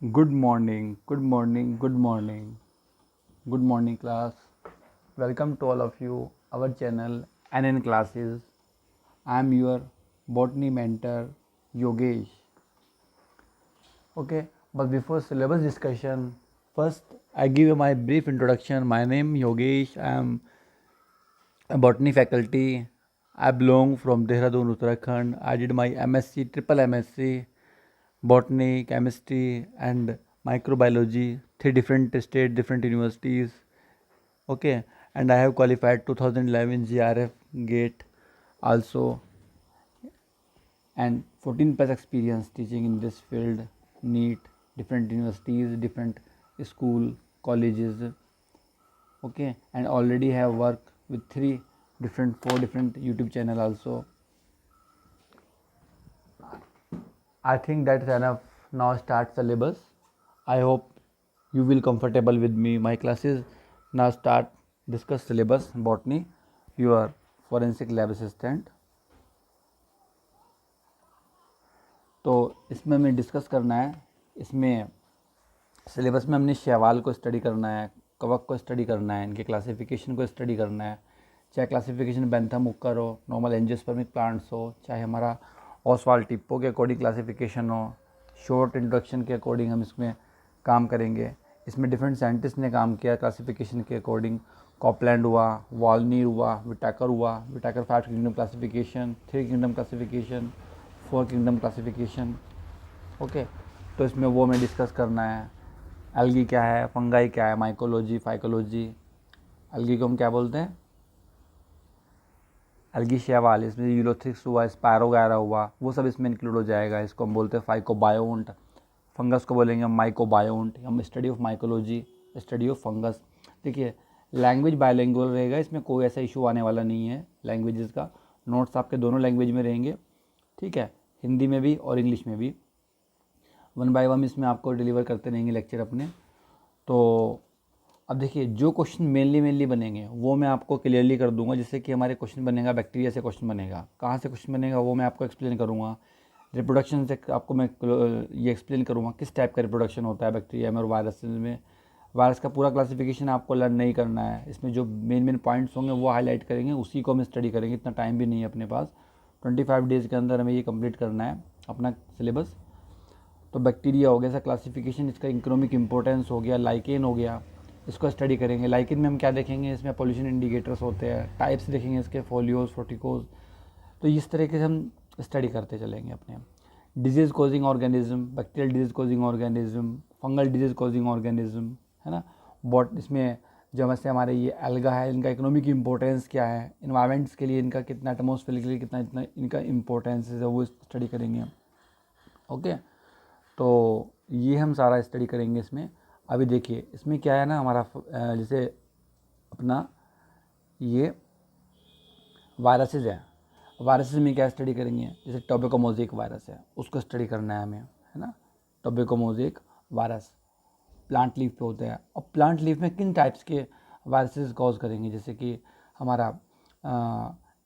Good morning, good morning, good morning, good morning, class. Welcome to all of you, our channel NN Classes. I am your botany mentor, Yogesh. Okay, but before syllabus discussion, first I give you my brief introduction. My name Yogesh. I am a botany faculty. I belong from Dehradun, Uttarakhand. I did my MSc, triple MSc, botany, chemistry, and microbiology, three different state, different universities. Okay, and I have qualified 2011 GRF gate also, and 14 plus experience teaching in this field, NEET, different universities, different school, colleges. Okay, and already have worked with four different YouTube channel also. I think that's enough. Now start syllabus. I hope you will comfortable with me. My classes now start. Discuss syllabus botany. Your forensic lab assistant. तो इसमें हमें discuss करना है. इसमें syllabus में हमने शैवाल को स्टडी करना है, कवक को स्टडी करना है, इनके क्लासिफिकेशन को स्टडी करना है. चाहे क्लासिफिकेशन बेंथम मुक्कर हो, नॉर्मल एंजियोस्पर्मिक प्लांट्स हो, चाहे हमारा ओसवाल टिप्पो के अकॉर्डिंग क्लासिफिकेशन हो, शॉर्ट इंट्रोडक्शन के अकॉर्डिंग हम इसमें काम करेंगे. इसमें डिफरेंट साइंटिस्ट ने काम किया क्लासिफिकेशन के अकॉर्डिंग. कॉपलैंड हुआ, वॉलनीर हुआ, Whittaker 5 kingdom classification, 3 kingdom classification, 4 kingdom classification. Okay, तो इसमें वो हमें डिस्कस करना है. एल्गी क्या है, फंगाई क्या है, माइकोलॉजी, फाइकोलॉजी. एल्गी को हम क्या बोलते हैं? एल्गी शैवाल. इसमें यूलोथ्रिक्स हुआ, स्पायरोगायरा हुआ, वो सब इसमें इंक्लूड हो जाएगा. इसको हम बोलते हैं फाइकोबायोन्ट. फंगस को बोलेंगे हम माइकोबायोन्ट. हम study of mycology, study of fungus. देखिए, लैंग्वेज बायलिंगुअल रहेगा, इसमें कोई ऐसा इशू आने वाला नहीं है. लैंग्वेजेस का नोट्स आपके दोनों लैंग्वेज में रहेंगे, ठीक है, हिंदी में भी और इंग्लिश में भी. 1 बाय 1 इसमें आपको डिलीवर करते रहेंगे लेक्चर अपने. तो अब देखिए, जो क्वेश्चन मेनली बनेंगे वो मैं आपको क्लियरली कर दूंगा. जैसे कि हमारे क्वेश्चन बनेगा बैक्टीरिया से, क्वेश्चन बनेगा कहाँ से क्वेश्चन बनेगा वो मैं आपको एक्सप्लेन करूँगा. रिप्रोडक्शन से आपको मैं ये एक्सप्लेन करूँगा किस टाइप का रिप्रोडक्शन होता है बैक्टीरिया में और वायरस में. वायरस का पूरा क्लासिफिकेशन आपको लर्न नहीं करना है. इसमें जो मेन पॉइंट्स होंगे वो हाईलाइट करेंगे, उसी को हम स्टडी करेंगे. इतना टाइम भी नहीं है अपने पास. 25 डेज़ के अंदर हमें ये कंप्लीट करना है अपना सिलेबस. तो बैक्टीरिया हो गया इसका क्लासिफिकेशन, इसका इकोनॉमिक इंपॉर्टेंस हो गया, लाइकेन हो गया, इसको स्टडी करेंगे. लाइकेन में हम क्या देखेंगे, इसमें पॉल्यूशन इंडिकेटर्स होते हैं, टाइप्स देखेंगे इसके, फोलियोज, फोर्टिकोज. तो इस तरीके से हम स्टडी करते चलेंगे अपने. Disease causing organism, bacterial disease causing organism, fungal disease causing organism, है ना. बॉट इसमें जो वैसे हमारे ये एल्गा है, इनका इकोनॉमिक इंपॉर्टेंस क्या है, इन्वायरमेंट्स के लिए इनका कितना, एटमॉस्फेयर के लिए कितना इतना इनका इंपॉर्टेंस है, वो स्टडी करेंगे. ओके, तो ये हम सारा स्टडी करेंगे इसमें. अभी देखिए इसमें क्या है ना, हमारा जैसे अपना ये वायरसेस है. वायरसेस में क्या स्टडी करेंगे, जैसे टोबैको मोज़ेक वायरस है, उसको स्टडी करना है हमें, है ना. Tobacco mosaic virus plant leaf पे होते हैं. और प्लांट लीफ में किन टाइप्स के वायरसेस कॉज करेंगे, जैसे कि हमारा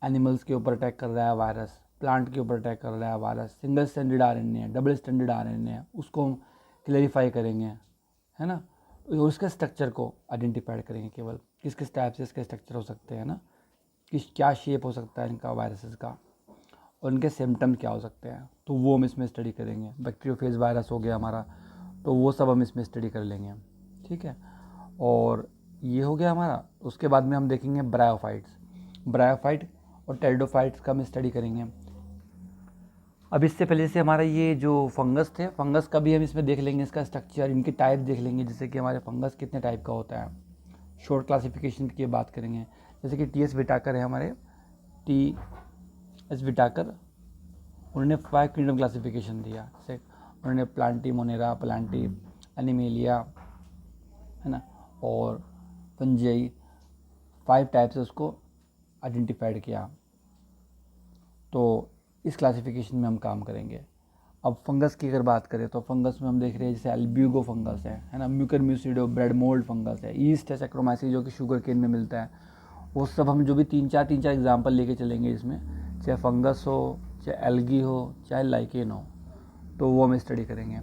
एनिमल्स के ऊपर अटैक कर रहा है वायरस, प्लांट के ऊपर अटैक कर रहा है वायरस, सिंगल स्टैंडर्ड आरएनए है, डबल स्टैंडर्ड आरएनए है, उसको हम क्लेरिफाई करेंगे, है ना. और उसके स्ट्रक्चर को आइडेंटिफाई करेंगे, केवल किस किस टाइप से इसके स्ट्रक्चर हो सकते हैं ना, किस क्या शेप हो सकता है इनका वायरसेस का, और इनके सिम्टम्स क्या हो सकते हैं. तो वो हम इसमें स्टडी करेंगे. बैक्टीरियोफेज वायरस हो गया हमारा, तो वो सब हम इसमें स्टडी कर लेंगे, ठीक है. और ये हो गया हमारा. उसके बाद में हम देखेंगे ब्रायोफाइट और टेरिडोफाइट्स का हम स्टडी करेंगे. अब इससे पहले से हमारा ये जो फंगस थे, फंगस का भी हम इसमें देख लेंगे, इसका स्ट्रक्चर, इनके टाइप देख लेंगे, जैसे कि हमारे फंगस कितने टाइप का होता है. शॉर्ट क्लासिफिकेशन की बात करेंगे, जैसे कि टी एस विटाकर है हमारे, टी एस विटाकर. उन्होंने 5 किंगडम क्लासिफिकेशन दिया. जैसे उन्होंने प्लांटी मोनेरा, प्लांटी एनिमेलिया, है ना, और फंजाई, 5 टाइप से उसको आइडेंटिफाइड किया. तो इस क्लासिफिकेशन में हम काम करेंगे. अब फंगस की अगर बात करें तो फंगस में हम देख रहे हैं जैसे अल्ब्यूगो फंगस है ना, म्यूकर म्यूसिडो, ब्रेड मोल्ड फंगस है, ईस्ट है, सैक्रोमाइसिस जो कि शुगर केन में मिलता है. वो सब हम जो भी तीन चार एग्जाम्पल लेके चलेंगे इसमें, चाहे फंगस हो, चाहे एल्गी हो, चाहे लाइकेन हो, तो वो हम स्टडी करेंगे.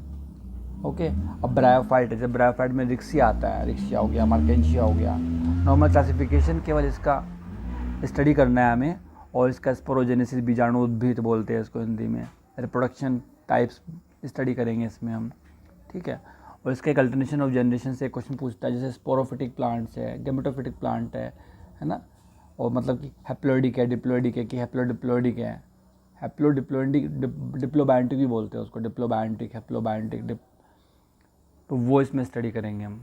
ओके। अब ब्रायोफाइट है, जब ब्रायोफाइट में रिक्सिया आता है, रिक्सिया हो गया, मार्केंशिया हो गया। नॉर्मल क्लासिफिकेशन केवल इसका स्टडी करना है हमें, और इसका स्पोरोजेनेसिस, बीजाणु उद्भिद बोलते हैं इसको हिंदी में, रिप्रोडक्शन टाइप्स स्टडी करेंगे इसमें हम, ठीक है। और इसका एक अल्टरनेशन ऑफ जनरेशन से क्वेश्चन पूछता है, जैसे स्पोरोफिटिक प्लांट्स है, गेमेटोफिटिक प्लांट है ना। और मतलब कि हैप्लोइडिक है, डिप्लोइडिक है, कि हैप्लोडिप्लोइडिक है, हैप्लोडिप्लोइडिक, डिप्लोबायोटिक भी बोलते हैं उसको, डिप्लोबायोटिक, हैप्लोबायोटिक, तो वो इसमें स्टडी करेंगे हम,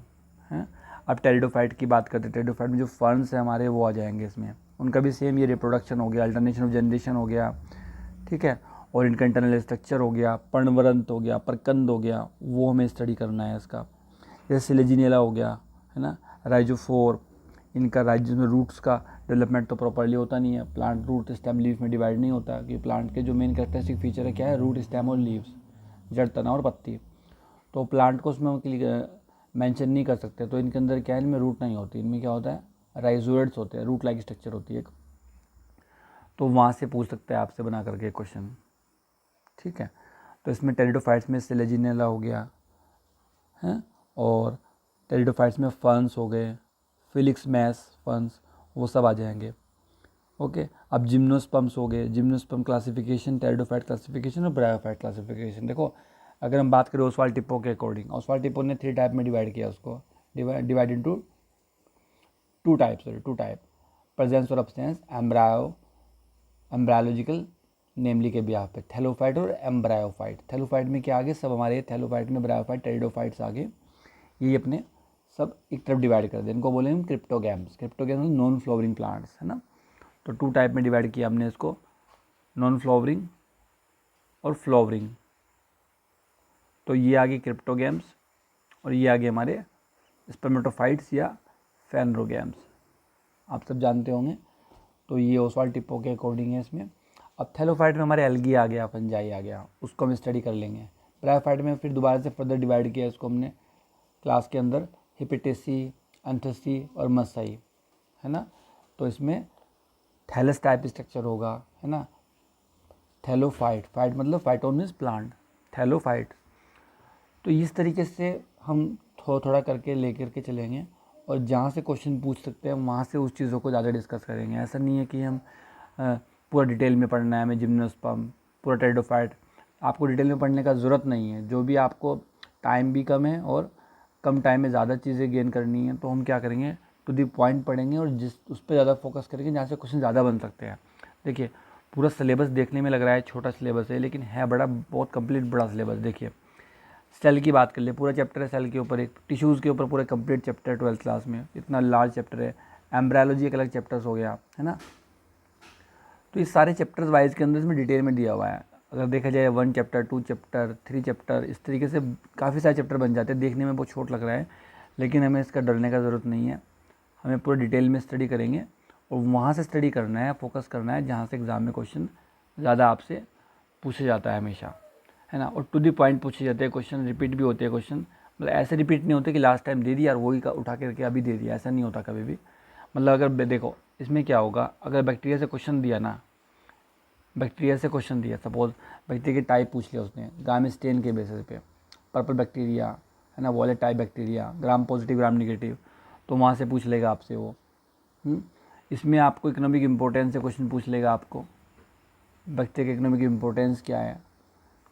हैं। अब टेरिडोफाइट की बात करते हैं, टेरिडोफाइट में जो फर्न्स हैं हमारे वो आ जाएंगे इसमें, उनका भी सेम ये रिप्रोडक्शन हो गया, अल्टरनेशन ऑफ जनरेशन हो गया, ठीक है। और इनका इंटरनल स्ट्रक्चर हो गया, पर्णवरंत हो गया, प्रकंद हो गया, वो हमें स्टडी करना है इसका। जैसे सिलेजिनेला हो गया, है ना, राइजोफोर, इनका राइज में रूट्स का डेवलपमेंट तो प्रॉपर्ली होता नहीं है, प्लांट रूट स्टेम लीफ में डिवाइड नहीं होता, कि प्लांट के जो मेन कैरेक्टरिस्टिक फीचर है क्या है, रूट स्टेम और लीव्स, जड़, तना और पत्ती। तो प्लांट को उसमें मेंशन नहीं कर सकते, तो इनके अंदर क्या है, इनमें रूट नहीं होती, इनमें क्या होता है, राइजोइड्स होते हैं, रूट लाइक स्ट्रक्चर होती है, तो वहाँ से पूछ सकते हैं आपसे बना करके क्वेश्चन, ठीक है। तो इसमें टेरिडोफाइट्स में सिलेजिनेला हो गया है, और टेरिडोफाइट्स में फर्न्स हो गए, फिलिक्स मैस फर्न्स, वो सब आ जाएंगे, ओके। अब जिम्नोस्पर्म्स हो गए, जिम्नोस्पर्म क्लासिफिकेशन, टेरिडोफाइट क्लासिफिकेशन और ब्रायोफाइट क्लासिफिकेशन। देखो अगर हम बात करें ओसवाल्ड टिप्पो के अकॉर्डिंग, ओसवाल्ड टिप्पो ने 3 टाइप में डिवाइड किया उसको, डिवाइड इनटू 2 टाइप, प्रेजेंस और अब्सेंस, एम्ब्रायोलॉजिकल नेमली के ब्याह पे, थैलोफाइट और एम्ब्रायोफाइट। थैलोफाइट में क्या आगे सब हमारे, थैलोफाइट में ब्रायोफाइट, टेरिडोफाइट्स आगे, ये अपने सब एक तरफ डिवाइड कर दें, इनको बोलेंगे cryptogams. Cryptogams non flowering plants, है ना। तो 2 टाइप में डिवाइड किया हमने इसको, नॉन फ्लावरिंग और फ्लावरिंग। तो ये आगे क्रिप्टोगैम्स, और ये आगे हमारे स्पर्मेटोफाइट्स या फेनरोगैम्स, आप सब जानते होंगे। तो ये ओसवाल्ड टिप्पो के अकॉर्डिंग है इसमें। अब थैलोफाइट में हमारे एल्गी आ गया, फंजाई आ गया, उसको हम स्टडी कर लेंगे। ब्रायोफाइट में फिर दोबारा से फर्दर डिवाइड किया इसको हमने क्लास के अंदर, हिपेटेसी, एंथसी और मसाई, है ना। तो इसमें थैलस टाइप स्ट्रक्चर होगा, है ना। थैलोफाइट, फाइट मतलब फाइटोन मीन्स प्लांट, थैलोफाइट। तो इस तरीके से हम थोड़ा करके लेकर के चलेंगे, और जहाँ से क्वेश्चन पूछ सकते हैं वहाँ से उस चीज़ों को ज़्यादा डिस्कस करेंगे। ऐसा नहीं है कि हम पूरा डिटेल में पढ़ना है हमें, जिम्नोस्पर्म, पूरा टेरिडोफाइट, आपको डिटेल में पढ़ने का ज़रूरत नहीं है। जो भी आपको टाइम भी कम है और कम टाइम में ज़्यादा चीज़ें गेन करनी है, तो हम क्या करेंगे, टू दी पॉइंट पढ़ेंगे, और जिस उस पर ज़्यादा फोकस करेंगे जहाँ से क्वेश्चन ज़्यादा बन सकते हैं। देखिए पूरा सिलेबस देखने में लग रहा है छोटा सिलेबस है, लेकिन है बड़ा, बहुत कंप्लीट बड़ा सिलेबस। देखिए सेल की बात कर ले, पूरा चैप्टर है सेल के ऊपर, एक टिश्यूज़ के ऊपर पूरा कंप्लीट चैप्टर 12th क्लास में, इतना लार्ज चैप्टर है। एम्ब्रायोलॉजी एक अलग चैप्टर्स हो गया, है ना। तो ये सारे चैप्टर्स वाइज के अंदर इसमें डिटेल में दिया हुआ है। अगर देखा जाए 1 चैप्टर, 2 चैप्टर, 3 चैप्टर, इस तरीके से काफ़ी सारे चैप्टर बन जाते हैं। देखने में बहुत छोट लग रहा है, लेकिन हमें इसका डरने का ज़रूरत नहीं है। हमें पूरा डिटेल में स्टडी करेंगे, और वहाँ से स्टडी करना है, फोकस करना है जहाँ से एग्ज़ाम में क्वेश्चन ज़्यादा आपसे पूछा जाता है हमेशा, है ना। और टू दी पॉइंट पूछे जाते हैं क्वेश्चन, रिपीट भी होते हैं क्वेश्चन, मतलब ऐसे रिपीट नहीं होते कि लास्ट टाइम दे दिया और वही का उठा करके अभी दे दिया, ऐसा नहीं होता कभी भी। मतलब अगर देखो इसमें क्या होगा, अगर बैक्टीरिया से क्वेश्चन दिया ना, बैक्टीरिया से क्वेश्चन दिया, सपोज बैक्टीरिया की टाइप पूछ लिया उसने गाम स्टेन के बेसिस पे, पर्पल बैक्टीरिया, है ना, wallet type bacteria, gram positive gram negative, तो वहाँ से पूछ लेगा आपसे वो। इसमें आपको इकोनॉमिक इम्पोर्टेंस से क्वेश्चन पूछ लेगा आपको, बैक्टीरिया की इकोनॉमिक इम्पोर्टेंस क्या है,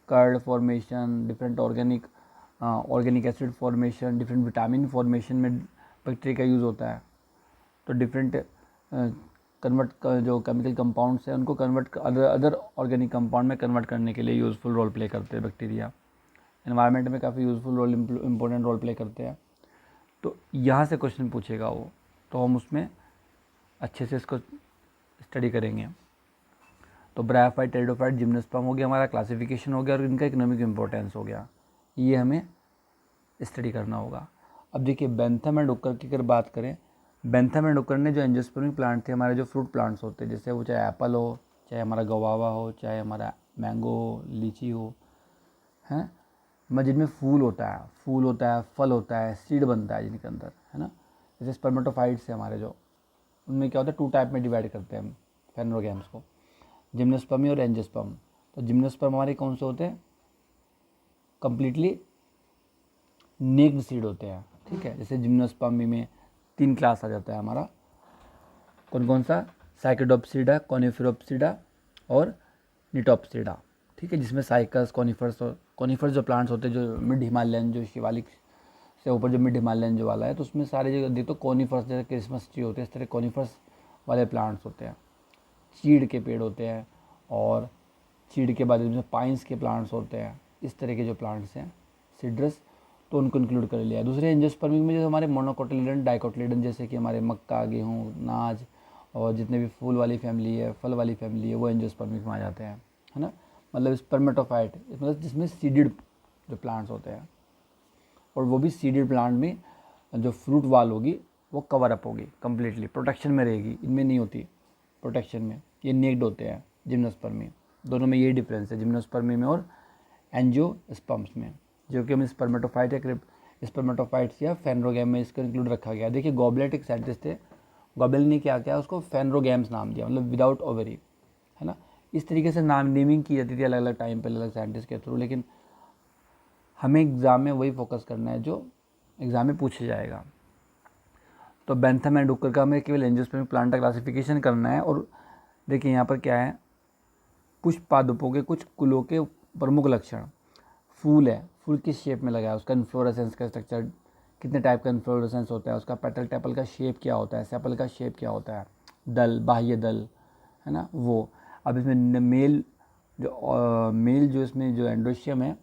curd formation, different organic acid formation, different vitamin formation में बैक्टीरिया का यूज़ होता है। तो डिफरेंट कन्वर्ट जो केमिकल कंपाउंड्स हैं उनको कन्वर्ट अदर ऑर्गेनिक कंपाउंड में कन्वर्ट करने के लिए यूज़फुल रोल प्ले करते हैं बैक्टीरिया। एनवायरनमेंट में काफ़ी useful role, important role play करते हैं। तो यहाँ से क्वेश्चन पूछेगा वो, तो हम उसमें अच्छे से इसको स्टडी करेंगे। तो ब्रायोफाइट, टेरिडोफाइट, जिम्नोस्पर्म हो गया, हमारा क्लासिफिकेशन हो गया, और इनका इकोनॉमिक इंपॉर्टेंस हो गया, ये हमें स्टडी करना होगा। अब देखिए बेंथम एंड हुकर की अगर बात करें, बेंथम एंड हुकर ने जो एंजियोस्पर्मिक प्लांट थे, हमारे जो फ्रूट प्लांट्स होते हैं, जैसे वो चाहे एप्पल हो, चाहे हमारा गवावा हो, चाहे हमारा मैंगो हो, लीची हो, हैं, जिनमें फूल होता है, फल होता है, सीड बनता है जिनके अंदर, है ना। जैसे स्पर्मेटोफाइट्स है हमारे जो, उनमें क्या होता है 2 टाइप में डिवाइड करते हैं हम फेनरोगैम्स को, जिम्नोस्पर्मी और एंजियोस्पर्म। तो जिम्नोस्पर्म हमारे कौन से होते हैं, कम्प्लीटली नेक्ड सीड होते हैं, ठीक है। जैसे जिम्नोस्पर्मी में 3 क्लास आ जाता है हमारा, कौन कौन सा, साइकेडोप्सिडा, कॉनिफेरोप्सिडा और निटोप्सिडा, ठीक है। जिसमें साइकस, कॉनिफर्स जो प्लांट्स होते हैं, जो मिड हिमालयन, जो शिवालिक से ऊपर जो मिड हिमालयन जो वाला है, तो उसमें सारे जगह देखो कॉनिफर्स, जैसे क्रिसमस ट्री होते हैं, इस तरह कॉनिफर्स वाले प्लांट्स होते हैं। चीड़ के पेड़ होते हैं, और चीड़ के बाद इसमें पाइन्स के प्लांट्स होते हैं। इस तरह के जो प्लांट्स हैं सिड्रस, तो उनको इंक्लूड कर लिया। दूसरे एंजियोस्पर्मिक में जो हमारे मोनोकोटिलिडन, डाइकोटिलिडन, जैसे कि हमारे मक्का, गेहूँ, नाज और जितने भी फूल वाली फैमिली है, फल वाली फैमिली है, वो एंजियोस्पर्मिक में आ जाते हैं, है ना। मतलब स्पर्मेटोफाइट, मतलब जिसमें सीडेड जो प्लांट्स होते हैं, और वो भी सीडेड प्लांट में जो फ्रूट वाल होगी वो कवर अप होगी कम्प्लीटली, प्रोटेक्शन में रहेगी। इनमें नहीं होती प्रोटेक्शन में, ये नेक्ड होते हैं जिम्नोस्पर्मी। दोनों में यही डिफरेंस है, जिम्नोस्पर्मी में और एंजियोस्पर्म्स में, जो कि हम स्पर्मेटोफाइट या स्पर्मेटोफाइट्स या फेनरोगैम में इसको इंक्लूड रखा गया। देखिए गॉबलेट एक साइंटिस्ट थे, गॉबेल ने क्या किया, उसको फेनरोगैम्स नाम दिया, मतलब विदाउट ओवरी, है ना। इस तरीके से नाम नेमिंग की जाती थी अलग अलग टाइम पे अलग अलग साइंटिस्ट के थ्रू, लेकिन हमें एग्ज़ाम में वही फोकस करना है जो एग्ज़ाम में पूछा जाएगा। तो बेंथम एंड हुकर का हमें केवल एंजियोस्पर्मिक प्लांट का क्लासिफिकेशन करना है। और देखिए यहाँ पर क्या है, पुष्प पादपों के कुछ कुलों के प्रमुख लक्षण। फूल है, फूल किस शेप में लगा है, उसका इन्फ्लोरेसेंस का स्ट्रक्चर, कितने टाइप का इन्फ्लोरेसेंस होता है, उसका पेटल टेपल का शेप क्या होता है, सेपल का शेप क्या होता है, दल, बाह्य दल, है ना वो। अब इसमें मेल जो इसमें जो एंड्रोशियम है,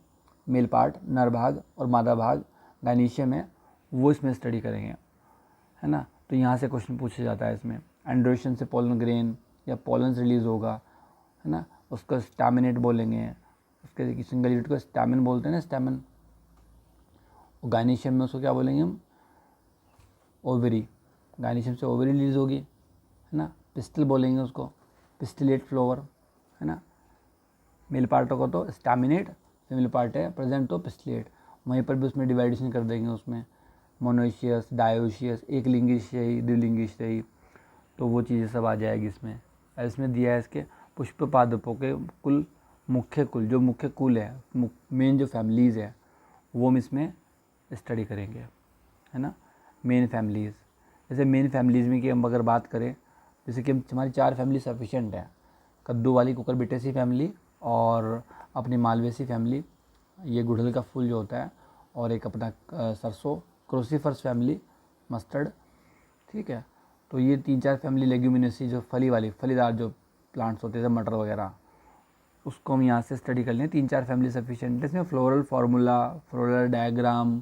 मेल पार्ट, नर भाग, और मादा भाग गाइनीशियम है, वो इसमें स्टडी करेंगे, है ना। तो यहाँ से क्वेश्चन पूछा जाता है इसमें, एंड्रोशियम से पोलन ग्रेन या पोलन रिलीज होगा, है ना, उसका स्टैमिनेट बोलेंगे, उसके सिंगल यूनिट को स्टैमिन बोलते हैं ना, स्टैमिन। और गाइनीशियम में उसको क्या बोलेंगे हम, ओवरी, गाइनीशियम से ओवरी रिलीज होगी, है ना। पिस्टल बोलेंगे उसको, पिस्टिलेट फ्लावर, है ना। मेल पार्टों को तो स्टैमिनेट, फीमेल पार्ट है प्रेजेंट तो पिस्टिलेट। वहीं पर भी उसमें डिवाइडेशन कर देंगे, उसमें मोनोशियस, डायोशियस, एक लिंगी श्रेयी, द्विलिंगी श्रेयी, तो वो चीज़ें सब आ जाएगी इसमें। इसमें दिया है इसके पुष्प पादपों के कुल, मुख्य कुल, जो मुख्य कुल है, मेन जो फैमिलीज़ है, वो हम इसमें स्टडी करेंगे, है ना। मेन फैमिलीज़, जैसे मेन फैमिलीज़ में कि हम अगर बात करें, जैसे कि हमारी 4 फैमिली सफिशेंट है, कद्दू वाली कुकुरबिटेसी फैमिली, और अपनी मालवेसी फैमिली, ये गुड़हल का फूल जो होता है, और एक अपना सरसों, क्रोसीफर्स फैमिली, मस्टर्ड, ठीक है। तो ये 3-4 फैमिली लेग्यूमिनेसी, जो फली वाली फलीदार जो प्लांट्स होते हैं, मटर वगैरह, उसको हम यहाँ से स्टडी कर लें। 3-4 फैमिली सफिशिएंट है। इसमें फ्लोरल फार्मूला, फ्लोरल डायग्राम,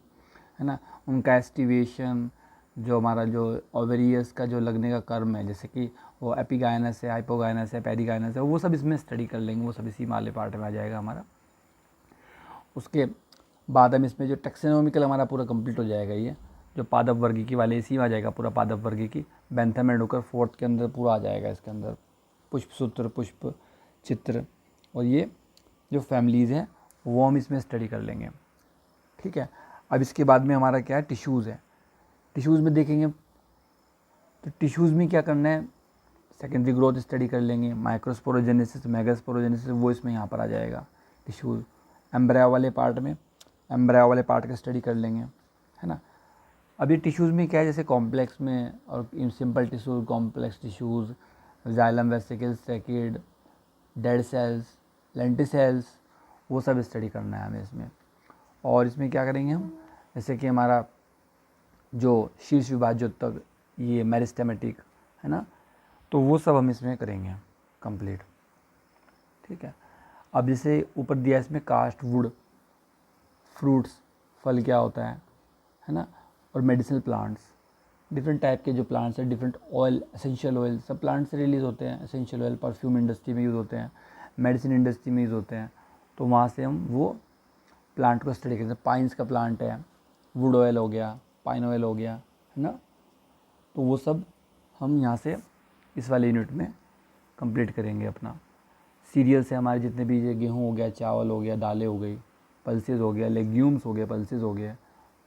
है ना, उनका एस्टिवेशन, जो हमारा जो ओवेरियस का जो लगने का कर्म है, जैसे कि वो एपिगाइनस है, हाइपोगाइनस है, पेरिगाइनस है, वो सब इसमें स्टडी कर लेंगे, वो सब इसी वाले पार्ट में आ जाएगा हमारा। उसके बाद हम इसमें जो टेक्सोनॉमिकल हमारा पूरा कंप्लीट हो जाएगा, ये जो पादप वर्गीकी वाले इसी में आ जाएगा पूरा, पादप वर्गीकी, बेंथम एंड हुकर 4th के अंदर पूरा आ जाएगा इसके अंदर, पुष्प सूत्र, पुष्प चित्र, और ये जो फैमिलीज़ हैं वो हम इसमें स्टडी कर लेंगे, ठीक है। अब इसके बाद में हमारा क्या है, टिश्यूज़ है। टिश्यूज़ में देखेंगे तो टिश्यूज़ में क्या करना है, सेकेंडरी ग्रोथ स्टडी कर लेंगे, माइक्रोस्पोरोजेनेसिस, मेगास्पोरोजेनेसिस, वो इसमें यहाँ पर आ जाएगा टिश्यूज़। एम्ब्रायो वाले पार्ट में एम्ब्रायो वाले पार्ट का स्टडी कर लेंगे, है ना। अब ये टिश्यूज़ में क्या है, जैसे कॉम्प्लेक्स में और simple tissues, complex tissues, xylem, vesicles, सैकिड, डेड सेल्स, लेंटिसेल्स, वो सब स्टडी करना है हमें इसमें। और इसमें क्या करेंगे हम, जैसे कि हमारा जो शीर्ष विभाज्य तक, ये मेरिस्टेमेटिक, है ना, तो वो सब हम इसमें करेंगे कंप्लीट, ठीक है। अब जैसे ऊपर दिया इसमें कास्ट, वुड, फ्रूट्स, फल क्या होता है ना, और मेडिसिनल प्लांट्स, डिफरेंट टाइप के जो प्लांट्स हैं, डिफरेंट ऑयल, एसेंशियल ऑयल, सब प्लांट से रिलीज़ होते हैं। एसेंशियल ऑयल परफ्यूम इंडस्ट्री में यूज़ होते हैं, मेडिसिन इंडस्ट्री में यूज़ होते हैं, तो वहाँ से हम वो प्लांट को स्टडी करते हैं। पाइन्स का प्लांट है, वुड ऑयल हो गया, पाइन ऑयल हो गया, है ना, तो वो सब हम यहाँ से इस वाले यूनिट में कंप्लीट करेंगे अपना। सीरियल से हमारे जितने भी, ये गेहूँ हो गया, चावल हो गया, दालें हो गई, पल्सेस हो गया, लेग्यूम्स हो गए, पल्सेस हो गए,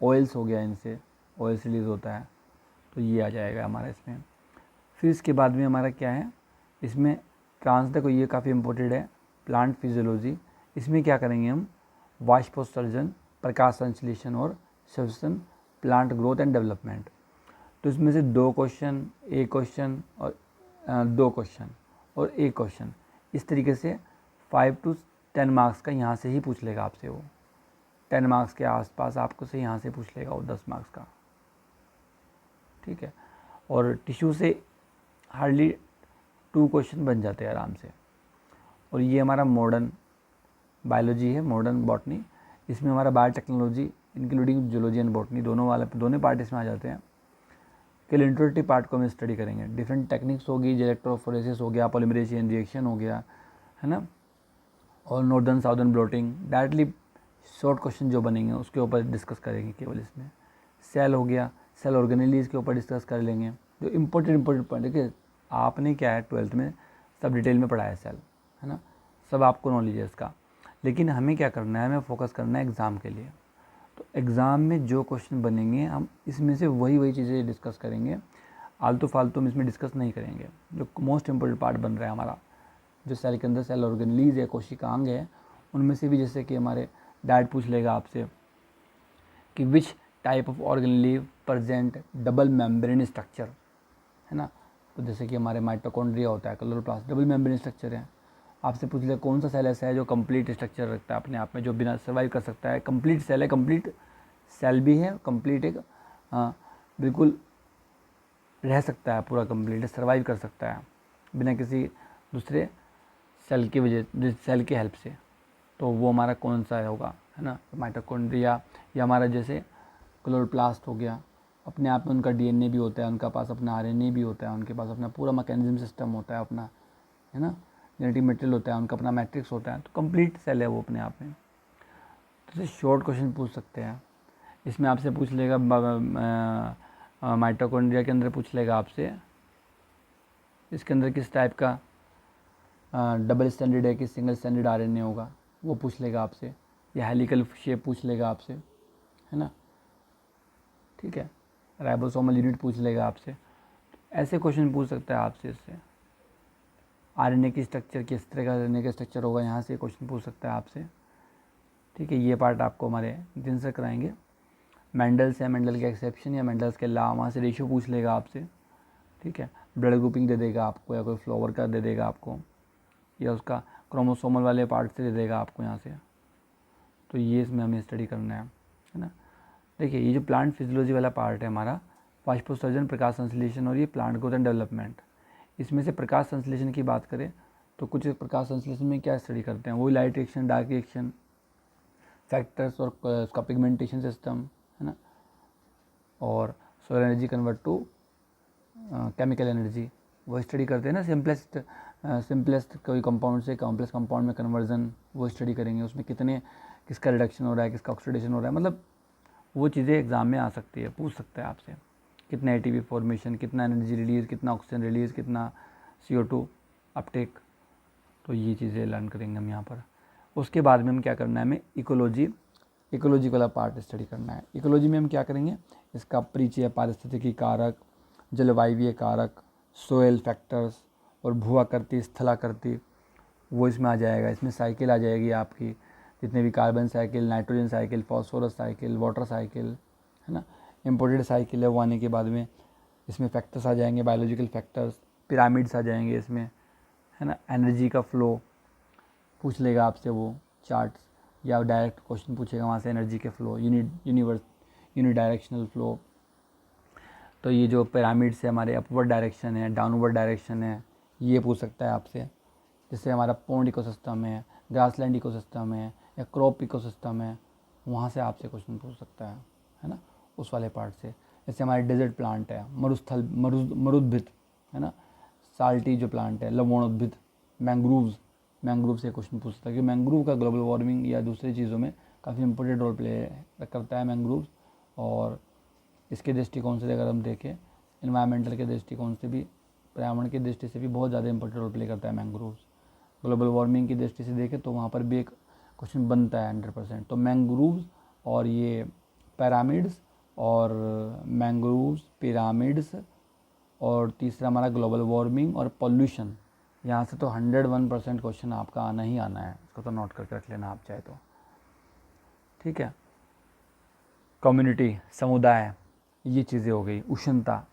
ऑयल्स हो गया, इनसे ऑयल रिलीज़ होता है, तो ये आ जाएगा हमारा इसमें। फिर इसके बाद में हमारा क्या है, इसमें देखो ये काफ़ी इम्पोर्टेंट है, प्लांट फिजियोलॉजी। इसमें क्या करेंगे हम, वाष्पोत्सर्जन, प्रकाश संश्लेषण और substance, plant growth and development. तो इसमें से 2 क्वेश्चन, 1 क्वेश्चन और 2 क्वेश्चन और 1 क्वेश्चन, इस तरीके से 5 to 10 मार्क्स का यहाँ से ही पूछ लेगा आपसे वो। 10 मार्क्स के आसपास आपको से यहाँ से पूछ लेगा वो 10 मार्क्स का, ठीक है। और टिश्यू से हार्डली 2 क्वेश्चन बन जाते हैं आराम से। और ये हमारा मॉडर्न बायोलॉजी है, मॉडर्न बॉटनी। इसमें हमारा biotechnology including zoology and botany दोनों पार्ट इसमें आ जाते हैं। केवल इंट्रोडक्टिव पार्ट को हम स्टडी करेंगे। डिफरेंट टेक्निक्स होगी, इलेक्ट्रोफोरेसिस हो गया, पॉलीमरेज चेन रिएक्शन हो गया, है ना, और northern southern blotting, directly short question जो बनेंगे उसके ऊपर डिस्कस करेंगे केवल इसमें। सेल हो गया, सेल ऑर्गेनेलीज के ऊपर डिस्कस कर लेंगे। जो इम्पोर्टेंट पॉइंट, देखिए आपने क्या है 12th में सब डिटेल में पढ़ा है सेल, है ना, सब आपको नॉलेज है इसका। लेकिन हमें क्या करना है, हमें फोकस करना है एग्ज़ाम के लिए। तो एग्ज़ाम में जो क्वेश्चन बनेंगे हम इसमें से वही चीज़ें डिस्कस करेंगे, आलतू फालतू हम इसमें डिस्कस नहीं करेंगे। जो मोस्ट इम्पोर्टेंट पार्ट बन रहा है हमारा, जो सेल के अंदर सेल ऑर्गेनेलीज है, कोशिकांग है, उनमें से भी जैसे कि हमारे डायट पूछ लेगा आपसे कि which type of organelle present double membrane structure, है ना। तो जैसे कि हमारे माइटोकॉन्ड्रिया होता है, क्लोरोप्लास्ट डबल मेम्ब्रेन स्ट्रक्चर है। आपसे पूछ ले कौन सा सेल ऐसा है जो कंप्लीट स्ट्रक्चर रखता है अपने आप में, जो बिना सर्वाइव कर सकता है। कंप्लीट सेल है, कंप्लीट सेल भी है, कंप्लीट एक बिल्कुल रह सकता है, पूरा कंप्लीट सर्वाइव कर सकता है बिना किसी दूसरे सेल की वजह, सेल की हेल्प से। तो वो हमारा कौन सा होगा, है ना, माइटोकॉन्ड्रिया या हमारा जैसे क्लोरोप्लास्ट हो गया। अपने आप में उनका डीएनए भी होता है, उनका पास अपना आरएनए भी होता है, उनके पास अपना पूरा मैकेनिज्म सिस्टम होता है अपना, है ना, जेनेटिक मटेरियल होता है, उनका अपना मैट्रिक्स होता है। तो कंप्लीट सेल है वो अपने आप में। तो शॉर्ट क्वेश्चन पूछ सकते हैं इसमें। आपसे पूछ लेगा माइटोकॉन्ड्रिया के अंदर पूछ लेगा आपसे इसके अंदर किस टाइप का डबल स्टैंडर्ड है कि सिंगल स्टैंडर्ड आरएनए होगा, वो पूछ लेगा आपसे। या हेलिकल शेप पूछ लेगा आपसे, है ना, ठीक है। राइबोसोमल यूनिट पूछ लेगा आपसे। ऐसे क्वेश्चन पूछ सकता है आपसे इससे। आरएनए की स्ट्रक्चर, किस तरह का आरएनए का स्ट्रक्चर होगा, यहाँ से क्वेश्चन पूछ सकता है आपसे, ठीक है। ये पार्ट आपको हमारे दिन से कराएंगे। मेंडल्स है, मेंडल के एक्सेप्शन या मेंडल्स के लॉ, वहाँ से रेशियो पूछ लेगा आपसे, ठीक है। ब्लड ग्रुपिंग दे देगा आपको, या कोई फ्लावर का दे देगा आपको, या उसका क्रोमोसोमल वाले पार्ट से दे देगा आपको यहाँ से। तो ये इसमें हमें स्टडी करना है ना। देखिए ये जो प्लांट फिजियोलॉजी वाला पार्ट है हमारा, बाष्पोत्सर्जन, प्रकाश संश्लेषण और ये प्लांट ग्रोथ एंड डेवलपमेंट। इसमें से प्रकाश संश्लेषण की बात करें तो कुछ प्रकाश संश्लेषण में क्या स्टडी करते हैं, वही light reaction, dark reaction, factors और उसका पिगमेंटेशन सिस्टम, है ना, और solar energy convert to chemical energy, वो स्टडी करते हैं ना। सिंपलेस्ट कोई कंपाउंड से कॉम्प्लेक्स कंपाउंड में कन्वर्जन, वो स्टडी करेंगे। उसमें किसका रिडक्शन हो रहा है, किसका ऑक्सीडेशन हो रहा है, मतलब वो चीज़ें एग्जाम में आ सकती है, पूछ सकता है आपसे। कितना एटीपी फॉर्मेशन, कितना एनर्जी रिलीज़, कितना ऑक्सीजन रिलीज़, कितना CO2 अपटेक, तो ये चीज़ें लर्न करेंगे हम यहाँ पर। उसके बाद में हम क्या करना है, हमें इकोलॉजी वाला पार्ट स्टडी करना है। इकोलॉजी में हम क्या करेंगे, इसका परिचय, पारिस्थितिकी कारक, जलवायवीय कारक, सोयल फैक्टर्स और भूआकृति, स्थलाकृति, वो इसमें आ जाएगा। इसमें साइकिल आ जाएगी आपकी, जितने भी carbon cycle, nitrogen cycle, phosphorus cycle, water cycle, है ना, इम्पोर्टेड साइकिल है। वो आने के बाद में इसमें फैक्टर्स आ जाएंगे, बायोलॉजिकल फैक्टर्स, पिरामिड्स आ जाएंगे इसमें, है ना। एनर्जी का फ्लो पूछ लेगा आपसे वो चार्ट्स, या डायरेक्ट क्वेश्चन पूछेगा वहाँ से, एनर्जी के फ्लो, यूनिट डायरेक्शनल फ्लो। तो ये जो पिरामिड्स है हमारे, अपवर्ड डायरेक्शन है, डाउनवर्ड डायरेक्शन है, ये पूछ सकता है आपसे। जैसे हमारा पॉन्ड इकोसिस्टम है, ग्रासलैंड इकोसिस्टम है, या क्रॉप इकोसिस्टम है, वहाँ से आपसे क्वेश्चन पूछ सकता है ना, उस वाले पार्ट से। जैसे हमारे डेजर्ट प्लांट है, मरुद्भिद, है ना, साल्टी जो प्लांट है, लवणोद्भिद, मैंग्रूव से क्वेश्चन पूछ सकता है कि मैंग्रूव का ग्लोबल वार्मिंग या दूसरी चीज़ों में काफ़ी इंपॉर्टेंट रोल प्ले करता है मैंग्रूव। और इसके दृष्टिकोण से अगर हम देखें, इन्वायरमेंटल के दृष्टिकोण से भी, पर्यावरण की दृष्टि से भी बहुत ज़्यादा इंपॉर्टेंट रोल प्ले करता है मैंग्रोव्स। ग्लोबल वार्मिंग की दृष्टि से देखें तो वहाँ पर भी एक क्वेश्चन बनता है 100%। तो मैंग्रोव्स और ये पिरामिड्स, और मैंग्रोव्स, पिरामिड्स, और तीसरा हमारा ग्लोबल वार्मिंग और पॉल्यूशन, यहाँ से तो 101% क्वेश्चन आपका आना ही आना है। इसको तो नोट करके रख लेना आप चाहे तो, ठीक है। कम्युनिटी, समुदाय, ये चीज़ें हो गई। उष्णता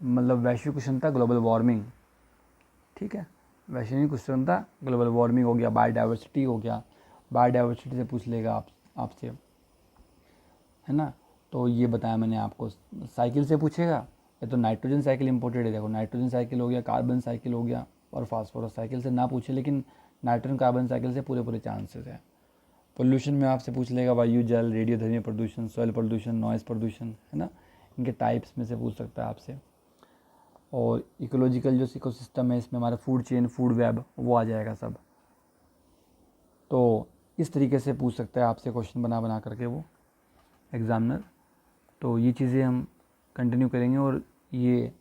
मतलब वैश्विक उष्णता, ग्लोबल वार्मिंग, ठीक है, वैश्विक उष्णता, ग्लोबल वार्मिंग हो गया। बायोडाइवर्सिटी हो गया, बायोडाइवर्सिटी से पूछ लेगा आपसे, है ना। तो ये बताया मैंने आपको। साइकिल से पूछेगा, या तो नाइट्रोजन साइकिल इंपॉर्टेंट है, देखो नाइट्रोजन साइकिल हो गया, कार्बन साइकिल हो गया, और फास्फोरस साइकिल से ना पूछे, लेकिन नाइट्रोजन कार्बन साइकिल से पूरे चांसेस है। पोल्यूशन में आपसे पूछ लेगा वायु, जल, रेडियोधर्मी प्रदूषण, सॉइल प्रदूषण, नॉइज़ प्रदूषण, है ना, इनके टाइप्स में से पूछ सकता है आपसे। और इकोलॉजिकल जो इकोसिस्टम है, इसमें हमारा फूड चेन, फूड वेब, वो आ जाएगा सब। तो इस तरीके से पूछ सकता है आपसे क्वेश्चन बना करके वो एग्ज़ामिनर। तो ये चीज़ें हम कंटिन्यू करेंगे। और ये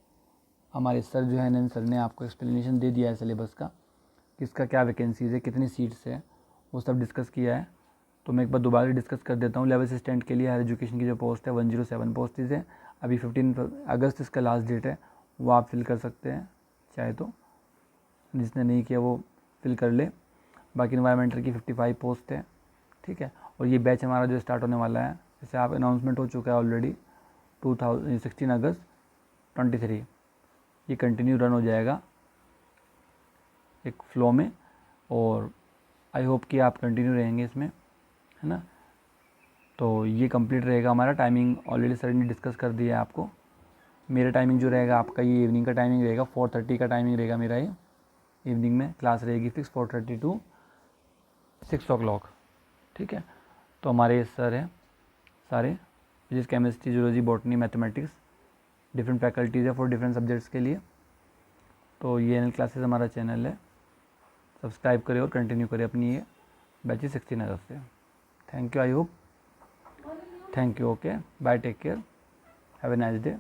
हमारे सर जो है नंद सर ने आपको एक्सप्लेनेशन दे दिया है सिलेबस का, किसका क्या वैकेंसीज़ है, कितनी सीट्स है, वो सब डिस्कस किया है। तो मैं एक बार दोबारा डिस्कस कर देता हूँ। लेवल असिस्टेंट के लिए हायर एजुकेशन की जो पोस्ट है 107 पोस्टेज है। अभी 15 अगस्त इसका लास्ट डेट है, वो आप फिल कर सकते हैं चाहे तो, जिसने नहीं किया वो फिल कर ले। बाकी इन्वायरमेंटल की 55 पोस्ट है, ठीक है। और ये बैच हमारा जो स्टार्ट होने वाला है, जैसे आप अनाउंसमेंट हो चुका है ऑलरेडी 16 अगस्त 23, ये कंटिन्यू रन हो जाएगा एक फ्लो में। और आई होप कि आप कंटिन्यू रहेंगे इसमें, है ना। तो ये कंप्लीट रहेगा हमारा। टाइमिंग ऑलरेडी सर ने डिस्कस कर दिया है आपको। मेरा टाइमिंग जो रहेगा आपका, ये इवनिंग का टाइमिंग रहेगा, 4:30 का टाइमिंग रहेगा मेरा। ये इवनिंग में क्लास रहेगी फिक्स 4:30 to 6 o'clock, ठीक है। तो हमारे ये सर हैं सारे, physics, chemistry, zoology, botany, mathematics, different faculties है फॉर डिफरेंट सब्जेक्ट्स के लिए। तो ये एनएल क्लासेस हमारा चैनल है, सब्सक्राइब करें और कंटिन्यू करें अपनी ये बैचेस 16 अगस्त से। Thank you, I hope, thank you, okay, bye, take care, have a nice day.